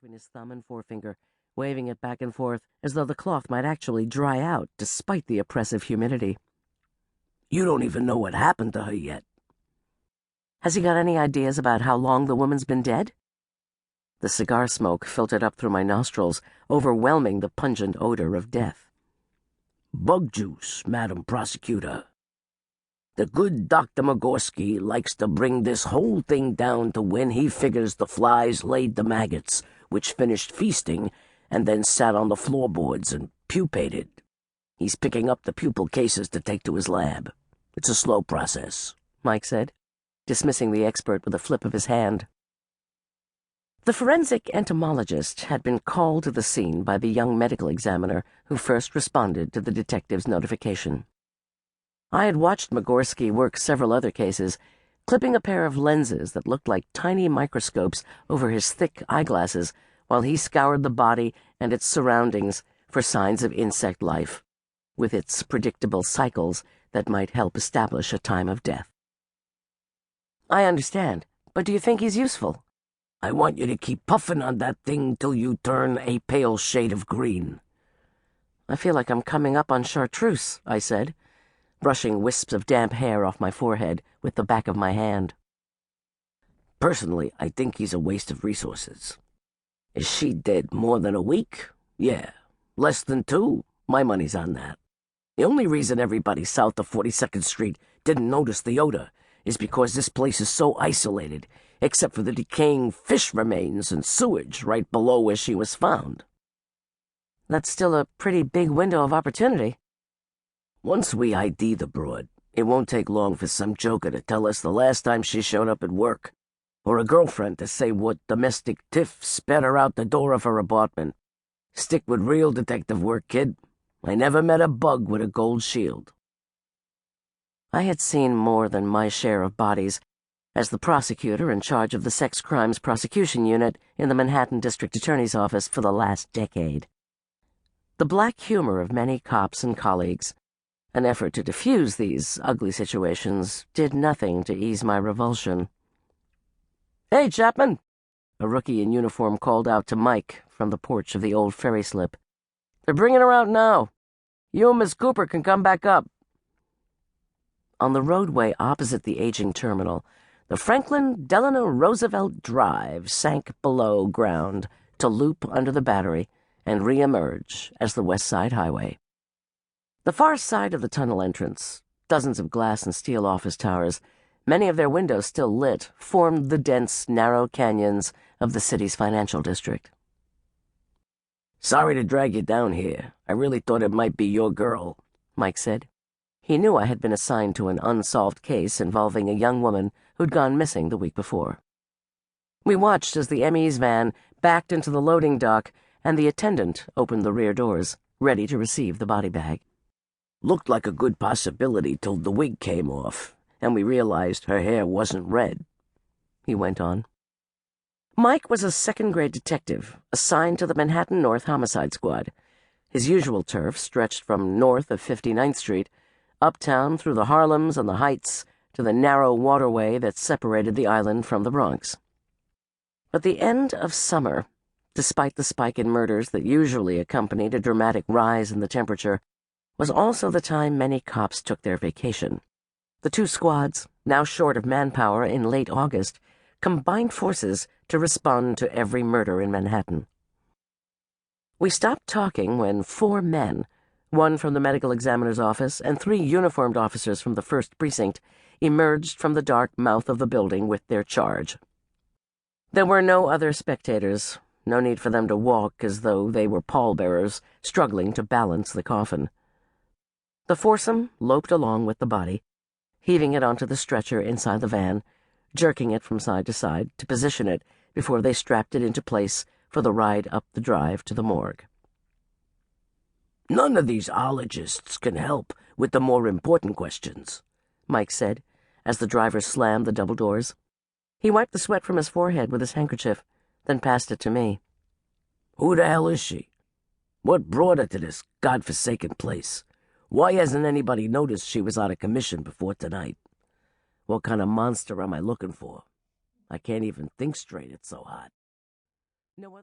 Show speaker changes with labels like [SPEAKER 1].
[SPEAKER 1] between his thumb and forefinger, waving it back and forth as though the cloth might actually dry out despite the oppressive humidity.
[SPEAKER 2] You don't even know what happened to her yet.
[SPEAKER 1] Has he got any ideas about how long the woman's been dead? The cigar smoke filtered up through my nostrils, overwhelming the pungent odor of death.
[SPEAKER 2] Bug juice, Madam Prosecutor. The good Dr. Mogorsky likes to bring this whole thing down to when he figures the flies laid the maggots, which finished feasting and then sat on the floorboards and pupated. He's picking up the pupal cases to take to his lab. It's a slow process,
[SPEAKER 1] Mike said, dismissing the expert with a flip of his hand. The forensic entomologist had been called to the scene by the young medical examiner who first responded to the detective's notification. I had watched Mogorsky work several other cases, clipping a pair of lenses that looked like tiny microscopes over his thick eyeglasses while he scoured the body and its surroundings for signs of insect life, with its predictable cycles that might help establish a time of death. I understand, but do you think he's useful?
[SPEAKER 2] I want you to keep puffing on that thing till you turn a pale shade of green.
[SPEAKER 1] I feel like I'm coming up on chartreuse, I said, brushing wisps of damp hair off my forehead with the back of my hand.
[SPEAKER 2] Personally, I think he's a waste of resources. Is she dead more than a week? Yeah. Less than 2? My money's on that. The only reason everybody south of 42nd Street didn't notice the odor is because this place is so isolated, except for the decaying fish remains and sewage right below where she was found.
[SPEAKER 1] That's still a pretty big window of opportunity.
[SPEAKER 2] Once we ID the broad, it won't take long for some joker to tell us the last time she showed up at work, or a girlfriend to say what domestic tiff sped her out the door of her apartment. Stick with real detective work, kid. I never met a bug with a gold shield.
[SPEAKER 1] I had seen more than my share of bodies as the prosecutor in charge of the Sex Crimes Prosecution Unit in the Manhattan District Attorney's Office for the last decade. The black humor of many cops and colleagues, an effort to diffuse these ugly situations, did nothing to ease my revulsion. "Hey, Chapman!" a rookie in uniform called out to Mike from the porch of the old ferry slip. "They're bringing her out now. You and Miss Cooper can come back up." On the roadway opposite the aging terminal, the Franklin Delano Roosevelt Drive sank below ground to loop under the battery and re-emerge as the West Side Highway. The far side of the tunnel entrance, dozens of glass and steel office towers, many of their windows still lit, formed the dense, narrow canyons of the city's financial district.
[SPEAKER 2] "Sorry to drag you down here. I really thought it might be your girl,"
[SPEAKER 1] Mike said. He knew I had been assigned to an unsolved case involving a young woman who'd gone missing the week before. We watched as the ME's van backed into the loading dock and the attendant opened the rear doors, ready to receive the body bag.
[SPEAKER 2] "Looked like a good possibility till the wig came off, and we realized her hair wasn't red," he went on.
[SPEAKER 1] Mike was a second-grade detective assigned to the Manhattan North Homicide Squad. His usual turf stretched from north of 59th Street, uptown through the Harlems and the Heights, to the narrow waterway that separated the island from the Bronx. At the end of summer, despite the spike in murders that usually accompanied a dramatic rise in the temperature, was also the time many cops took their vacation. The two squads, now short of manpower in late August, combined forces to respond to every murder in Manhattan. We stopped talking when 4 men, one from the medical examiner's office and 3 uniformed officers from the 1st Precinct, emerged from the dark mouth of the building with their charge. There were no other spectators, no need for them to walk as though they were pallbearers struggling to balance the coffin. The foursome loped along with the body, heaving it onto the stretcher inside the van, jerking it from side to side to position it before they strapped it into place for the ride up the drive to the morgue.
[SPEAKER 2] "None of these ologists can help with the more important questions,"
[SPEAKER 1] Mike said, as the driver slammed the double doors. He wiped the sweat from his forehead with his handkerchief, then passed it to me.
[SPEAKER 2] "Who the hell is she? What brought her to this godforsaken place? Why hasn't anybody noticed she was out of commission before tonight? What kind of monster am I looking for? I can't even think straight, it's so hot."
[SPEAKER 1] No other